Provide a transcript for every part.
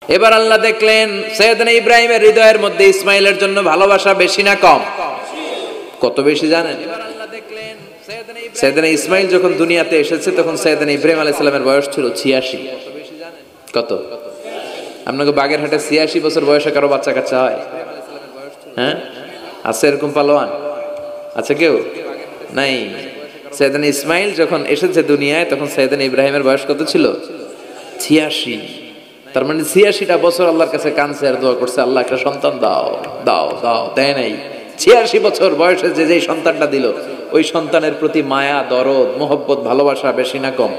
এবার আল্লাহ দেখলেন সৈয়দনা ইব্রাহিমের হৃদয়ের মধ্যে ইসমাইলের জন্য ভালোবাসা বেশি না কম? কত বেশি জানেন? সৈয়দনা ইসমাইল যখন দুনিয়াতে এসেছে তখন সৈয়দনা ইব্রাহিম আলাইহিস সালামের বয়স ছিল 86। কত? আপনাকে বাগেরহাটে 86 বছর বয়সে কারো বাচ্চা কাচ্চা হয়? হ্যাঁ, আছে এরকম পালোয়ান? আছে কেউ? নাই। সৈয়দনা ইসমাইল যখন এসেছে দুনিয়ায় তখন সৈয়দনা ইব্রাহিমের বয়স কত ছিল? 86। তার মানে 86টা বছর আল্লাহর কাছে কাঁদছে আর দোয়া করছে, আল্লাহ একটা সন্তান দাও দাও দাও, দেয় নাই। 86 বছর বয়সে যে সন্তানটা দিল ওই সন্তানের প্রতি মায়া, দরদ, মোহব্বত, ভালোবাসা বেশি না কম?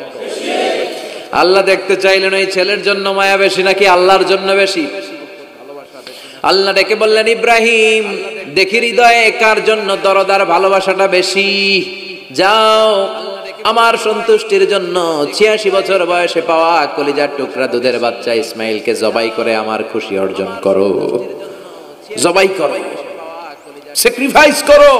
আল্লাহ দেখতে চাইলেন ওই ছেলের জন্য মায়া বেশি নাকি আল্লাহর জন্য বেশি? আল্লাহ ডেকে বললেন, ইব্রাহিম দেখি হৃদয়ে কার জন্য দরদ আর ভালোবাসাটা বেশি। যাও আমার সন্তুষ্টির জন্য 86 বছর বয়সে পাওয়া কলিজার টুকরা দুধের বাচ্চা ইসমাইলকে জবাই করে আমার খুশি অর্জন করো। জবাই করো, স্যাক্রিফাইস করো,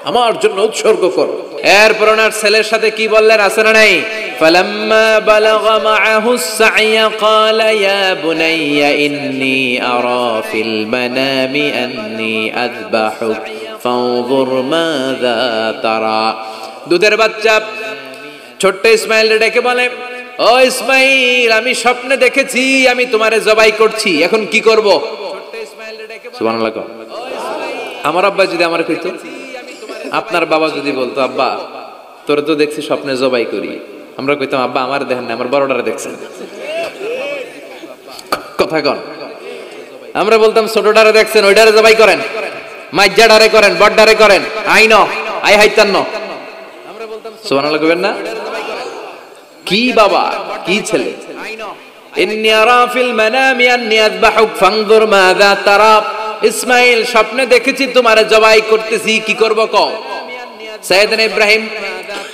আমার জন্য উৎসর্গ করো। এরপর ওনার ছেলের সাথে কি বললেন আছে না নাই? ফালাম্মা বালাগা মাআহু সাইয়া ক্বালা ইয়া বুনাইয়া ইন্নী আরা ফিল মানামি আন্নী আযবাহুক ফানজুর মাযা তারা। দুধের বাচ্চা ছোট্ট ইসমাইল ডেকে বলে, ও ইসমাইল আমি স্বপ্নে দেখেছি আমি তোমারে জবাই করছি, এখন কি করব? সুবহানাল্লাহ। আমার আব্বা যদি আমার কইতো, আপনার বাবা যদি বলতো, আব্বা তোরে তো দেখছি স্বপ্নে জবাই করি, আমরা কইতাম আব্বা আমার দেখেন না, আমার বড়টারে দেখছেন। কথা কন। আমরা বলতাম ছোটটারে দেখছেন, ওইটারে জবাই করেন, মাইজ্জাডারে করেন, বড়ডারে করেন, আইন আই হাইতান্ন। আমরা বলতাম সুবহানাল্লাহ কইবেন না? কি বাবা কি ছেলে। ইন্নী আরা ফিল মানামি আন্নী আযবাহুক ফানজুর মাযা তারা। ইসমাইল স্বপ্নে দেখেছি তোমারে জবাই করতেছি, কি করব কও? সাইয়েদনা ইব্রাহিম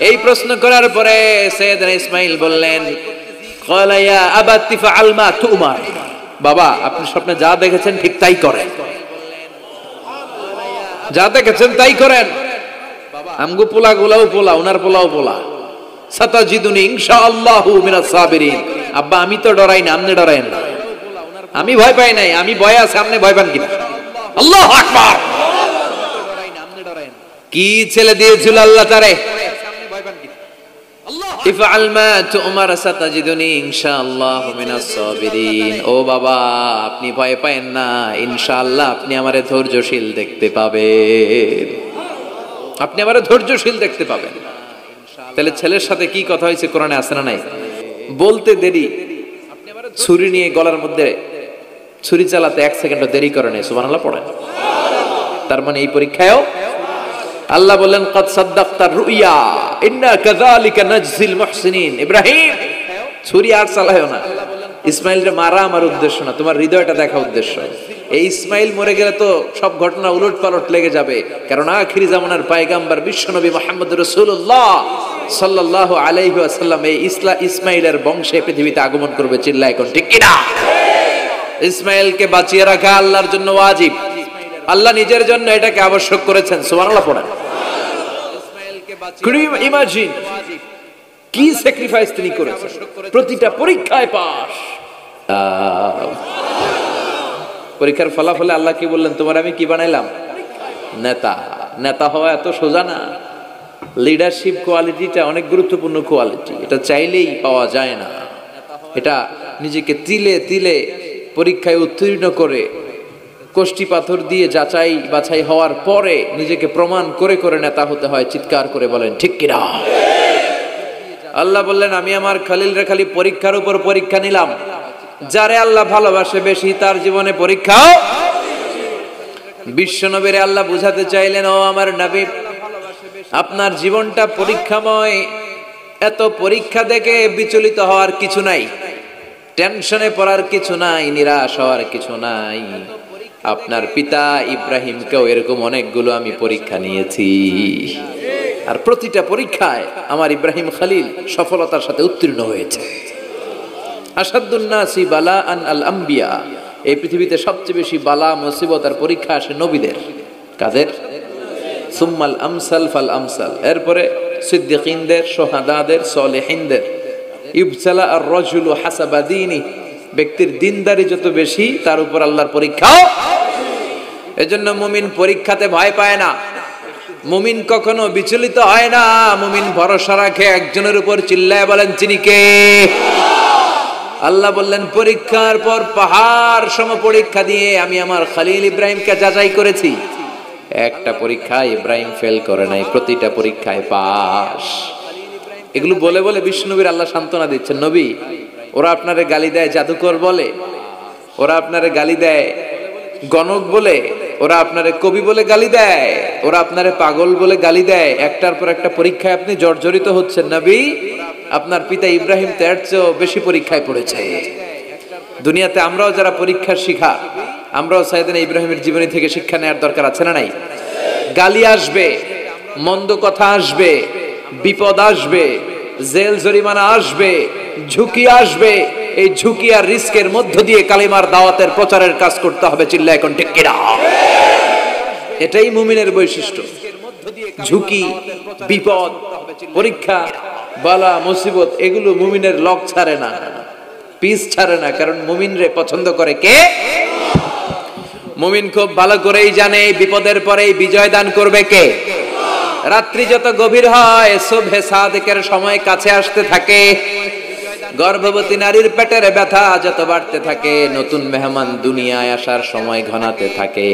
এই প্রশ্ন করার পরে সাইয়েদনা ইসমাইল বললেন, ক্বালা ইয়া আবাতি ফাআল মা তুমার। বাবা আপনি স্বপ্নে যা দেখেছেন ঠিক তাই করেন, যা দেখেছেন তাই করেন। আমগো পোলা গুলাও পোলা, ওনার পোলাও পোলা। সাতাজিদুনি ইনশাআল্লাহু মিনাস সাবিরিন। আব্বা আমি তো ডরাই না, আপনি ডরায়েন না। আমি ভয় পাই নাই, আমি ভয় আছে, আপনি ভয় পান কিনা? আল্লাহু আকবার। কি ছেলে দিয়েছিল আল্লাহ তারে। ইফআল মা তুমার সাতাজিদুনি ইনশাআল্লাহু মিনাস সাবিরিন। ও বাবা আপনি ভয় পায়েন না, ইনশাআল্লাহ আপনি আমারে ধৈর্যশীল দেখতে পাবেন, আপনি আমারে ধৈর্যশীল দেখতে পাবেন। তাহলে ছেলের সাথে কি কথা হয়েছে কোরআনে আছে না নাই? বলতে দেরি, ছুরি নিয়ে গলার মধ্যে ছুরি চালাতে 1 সেকেন্ডও দেরি করে নাই। সুবহানাল্লাহ পড়েন। তার মানে এই পরীক্ষায়ও আল্লাহ বললেন, ক্বাদ সাদ্দাকতার রুইয়া ইন্না কাযালিকা নাজজিল মুহসিনিন। ইব্রাহিম ছুরি আর চালায়ও না, ইসমাইলকে মারা আমার উদ্দেশ্য না, তোমার হৃদয়টা দেখা উদ্দেশ্য। এই ইসমাইল মরে গেলে তো সব ঘটনা উলটপালট লেগে যাবে, কারণ আখিরি জামানার পয়গম্বর বিশ্বনবী মুহাম্মদ রাসূলুল্লাহ সাল্লাল্লাহু আলাইহি ওয়াসাল্লাম এই ইসমাইলের বংশে পৃথিবীতে আগমন করবে। চিল্লায় কোন ঠিক কিনা? ইসমাইলকে বাঁচিয়ে রাখা আল্লাহর জন্য ওয়াজিব, আল্লাহ নিজের জন্য এটাকে আবশ্যক করেছেন। সুবহানাল্লাহ পড়েন। কুড ইউ ইমাজিন কি স্যাক্রিফাইস তিনি করেছেন, প্রতিটা পরীক্ষায় পাস। পরীক্ষার ফলাফলে আল্লাহ কি বললেন, তোমার আমি কি বানাইলাম? নেতা। নেতা হওয়া এত সোজা না। লিডারশিপ কোয়ালিটিটা অনেক গুরুত্বপূর্ণ কোয়ালিটি, এটা চাইলেই পাওয়া যায় না। এটা নিজেকে তিলে তিলে পরীক্ষায় উত্তীর্ণ করে কষ্টি পাথর দিয়ে যাচাই বাছাই হওয়ার পরে নিজেকে প্রমাণ করে করে নেতা হতে হয়। চিৎকার করে বলেন ঠিক কিনা? আল্লাহ বললেন, আমি আমার খলিলরে খালি পরীক্ষার উপর পরীক্ষা নিলাম, যারে আল্লাহ ভালোবাসে বেশি তার জীবনে পরীক্ষাও। বিশ্বনবীরে আল্লাহ বুঝাতে চাইলেন, ও আমার নবী আপনার জীবনটা পরীক্ষাময়, এত পরীক্ষা দেখে বিচলিত হওয়ার কিছু নাই, টেনশনে পড়ার কিছু নাই, নিরাশ হওয়ার কিছু নাই। আপনার পিতা ইব্রাহিমকেও এরকম অনেকগুলো আমি পরীক্ষা নিয়েছি, আর প্রতিটা পরীক্ষায় আমার ইব্রাহিম খলিল সফলতার সাথে উত্তীর্ণ হয়েছে। আসাদুন নাসি বালাআন আল আম্বিয়া। এই পৃথিবীতে সবচেয়ে বেশি বালা মুসিবত আর পরীক্ষা আসে নবীদের। কাদের? সুম্মাল আমসাল ফাল আমসাল। এরপরে সিদ্দিকিনদের, শুহাদাদের, সলিহিনদের। ইবতালা আর রাজুলু হাসাবা দীনি। ব্যক্তির দিনদারি যত বেশি তার উপর আল্লাহর পরীক্ষাও। এজন্য মুমিন পরীক্ষাতে ভয় পায় না, মুমিন কখনো বিচলিত হয় না, মুমিন ভরসা রাখে একজনের উপর। চিল্লায় বলেন তিনি কে? আল্লাহ বললেন পরীক্ষার পর পাহাড় সম পরীক্ষা দিয়ে আমি আমার খলিল ইব্রাহিমকে যাচাই করেছি। একটা পরীক্ষায় ইব্রাহিম ফেল করে নাই, প্রতিটা পরীক্ষায় পাস। এগুলো বলে বলে বিষ্ণুবীর আল্লাহ সান্ত্বনা দিচ্ছেন, নবী ওরা আপনারে গালি দেয় জাদুকর বলে, ওরা আপনারে গালি দেয় গণক বলে, ওরা আপনারে কবি বলে গালি দেয়, ওরা আপনারে পাগল বলে গালি দেয়, একটার পর একটা পরীক্ষায় আপনি জর্জরিত হচ্ছেন। নবী আপনার পিতা ইব্রাহিম তার চেয়েও বেশি পরীক্ষায় পড়েছে। দুনিয়াতে আমরাও যারা পরীক্ষার শিখা, আমরাও সাইয়েদনা ইব্রাহিমের জীবনী থেকে শিক্ষা নেওয়ার দরকার আছে না নাই? গালি আসবে, মন্দ কথা আসবে, বিপদ আসবে, জেল জরিমানা আসবে, ঝুঁকি আসবে। এই ঝুঁকি আর রিস্কের মধ্য দিয়ে কালিমার দাওয়াতের প্রচারের কাজ করতে হবে। চিল্লা এখন ঠিক কিনা? এটাই মুমিনের বৈশিষ্ট্য। ঝুঁকি, বিপদ, পরীক্ষা, বালা, মুসিবত এগুলো মুমিনের লক ছাড়ে না, পিস ছাড়ে না। কারণ মুমিনরে পছন্দ করে কে? মুমিন খুব ভালো করেই জানে বিপদের পরেই বিজয় দান করবে কে। রাত্রি যত গভীর হয় সুবহে সাদিকের সময় কাছে আসতে থাকে, গর্ভবতী নারীর পেটের ব্যথা যত বাড়তে থাকে, নতুন মেহমান দুনিয়ায় আসার সময় ঘনাতে থাকে,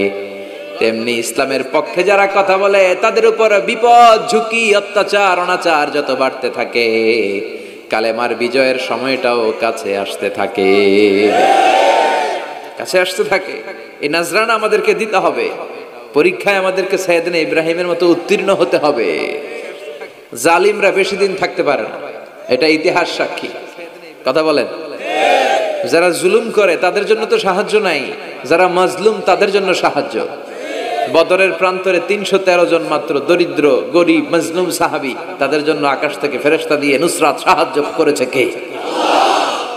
তেমনি ইসলামের পক্ষে যারা কথা বলে তাদের উপর বিপদ, ঝুঁকি, অত্যাচার, অনাচার যত বাড়তে থাকে, কালেমার বিজয়ের সময়টাও কাছে আসতে থাকে, কাছে আসতে থাকে। এই নাজরানা আমাদেরকে দিতে হবে। পরীক্ষায় আমাদেরকে সাইয়েদনা ইব্রাহিমের মতো উত্তীর্ণ হতে হবে। জালিমরা বেশি দিন থাকতে পারে না, এটা ইতিহাস সাক্ষী। কথা বলেন? যারা জুলুম করে তাদের জন্য তো সাহায্য নাই, যারা মাজলুম তাদের জন্য সাহায্য। বদরের প্রান্তরে ৩১৩ জন মাত্র দরিদ্র, গরিব, মাজলুম সাহাবী, তাদের জন্য আকাশ থেকে ফেরেশতা দিয়ে নুসরাত সাহায্য করেছে কে?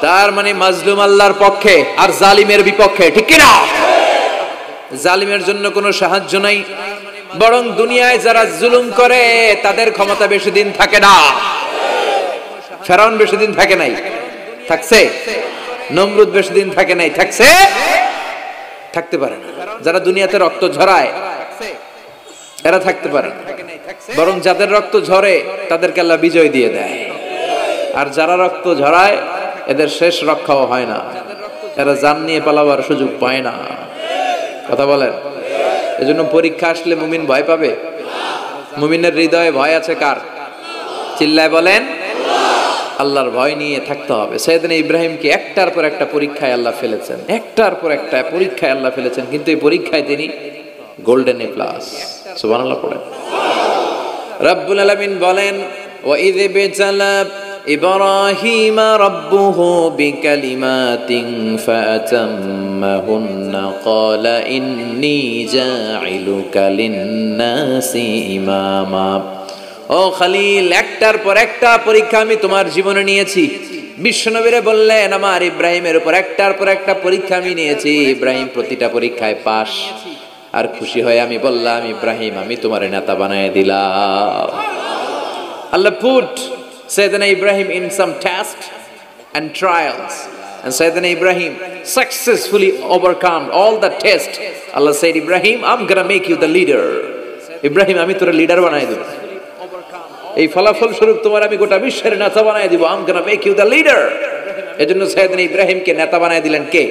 তার মানে মাজলুম আল্লাহর পক্ষে আর জালিমের বিপক্ষে, ঠিক কি না? জালিমের জন্য কোনো সাহায্য নাই, বরং দুনিয়ায় যারা জুলুম করে তাদের ক্ষমতা বেশি দিন থাকে না। ফেরাউন বেশি দিন থাকে নাই, থাকছে? নমরুদ বেশি দিন থাকে নাই, থাকছে? থাকতে পারে না। যারা দুনিয়াতে রক্ত ঝরায় এরা থাকতে পারে না, বরং যাদের রক্ত ঝরে তাদেরকে আল্লাহ বিজয় দিয়ে দেয়। আর যারা রক্ত ঝরায় এদের শেষ রক্ষাও হয় না, এরা জান নিয়ে পালাবার সুযোগ পায় না। কথা বলেন? এজন্য পরীক্ষা আসলে মুমিন ভয় পাবে? মুমিনের হৃদয়ে ভয় আছে কার? চিল্লায় বলেন। আল্লাহর ভয় নিয়ে থাকতে হবে। সাইয়েদনা ইব্রাহিমকে একটার পর একটা পরীক্ষায় আল্লাহ ফেলেছেন, একটার পর একটা পরীক্ষায় আল্লাহ ফেলেছেন, কিন্তু এই পরীক্ষায় তিনি গোল্ডেন এ প্লাস। সুবহানাল্লাহ পড়েন। রব্বুল আলামিন বলেন, ওয়া ইয বিতালা ইব্রাহিম রাব্বুহু বিকালিমাতিন ফাতাম্মাহুন্না ক্বালা ইন্নী জাইলুকা লিন-নাসি ইমামা। ও খলিল, একটার পর একটা পরীক্ষা আমি তোমার জীবনে নিয়েছি। বিশ্বনবীরে বললেন আমার ইব্রাহিমের উপর একটার পর একটা পরীক্ষা আমি নিয়েছি, ইব্রাহিম প্রতিটা পরীক্ষায় পাস। আর খুশি হয়ে আমি বললাম, ইব্রাহিম আমি তোমার নেতা বানায় দিলাম। আল্লাহ put Sayyidina Ibrahim in some tests and trials, and Sayyidina Ibrahim successfully overcome all the tests. Allah said, Ibrahim, I'm gonna make you the leader. Ibrahim আমি তোর লিডার বানাই দেব, এই ফলাফল স্বরূপ তোমার আমি গোটা বিশ্বের নেতা বানাই দিব। I'm gonna make you the leader. এজন্য সাইয়েদনা ইব্রাহিমকে নেতা বানাই দিলেন কে?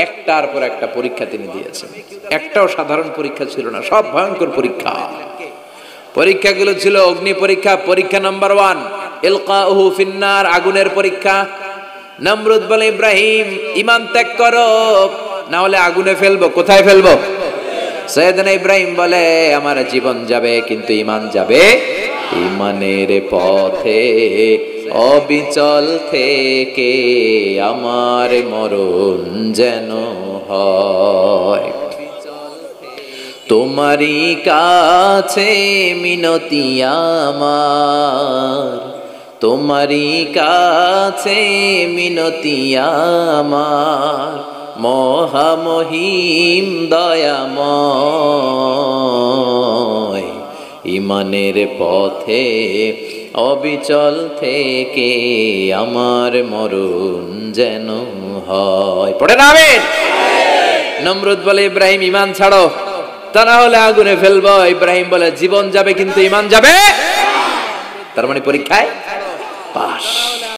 একটার পর একটা পরীক্ষা তিনি দিয়েছেন। একটাও সাধারণ পরীক্ষা ছিল না, সব ভয়ঙ্কর পরীক্ষা। পরীক্ষাগুলো ছিল অগ্নি পরীক্ষা। পরীক্ষা নাম্বার 1 ইলকাউহু ফিন্নার, আগুনের পরীক্ষা। নমরুদ বলে, ইব্রাহিম ঈমান ত্যাগ করো, না হলে আগুনে ফেলবো। কোথায় ফেলবো? সাইয়েদনা ইব্রাহিম বলে, আমার জীবন যাবে কিন্তু ঈমান যাবে। ঈমানের পথে অবিচল থেকে আমার মরণ যেন হয়। তোমারই কাছে মিনতি আমার, তোমারই কাছে মিনতি আমার, মহামহিম দয়াময়। ঈমানের পথে অবিচল থেকে আমার মরণ যেন হয়। পড়ে না আমিন। নমরুদ বলে ইব্রাহিম ঈমান ছাড়ো, তা না হলে আগুনে ফেলবো। ইব্রাহিম বলে জীবন যাবে কিন্তু ঈমান যাবে। তার মানে পরীক্ষায় পাস।